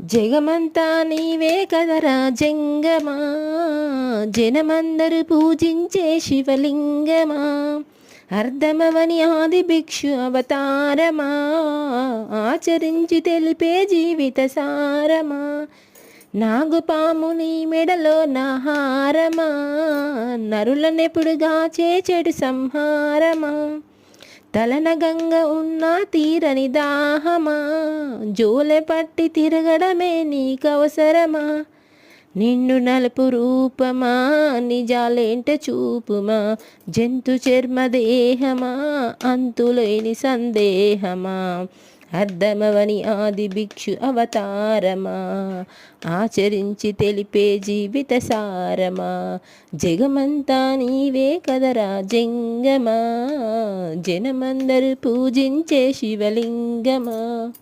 జగమంతా నీవే కదరా జంగమా, జనమందరూ పూజించే శివలింగమా, అర్ధమవని ఆది భిక్షు అవతారమా, ఆచరించి తెలిపే జీవిత సారమా, నాగుపాము నీ మెడలో నాహారమా, నరులనెప్పుడుగా చేచెడు సంహారమా, తలన గంగ ఉన్న తీరని దాహమా, జోలె పట్టి తిరగడమే నీకవసరమా, నిన్ను నలుపు రూపమా, నిజాలేంట చూపుమా, జంతు చర్మ దేహమా, అంతులేని సందేహమా, అర్ధమవని ఆది భిక్షు అవతారమా, ఆచరించి తెలిపే జీవిత సారమా, జగమంతా నీవే కదరా జంగమా, జనమందరూ పూజించే శివలింగమా.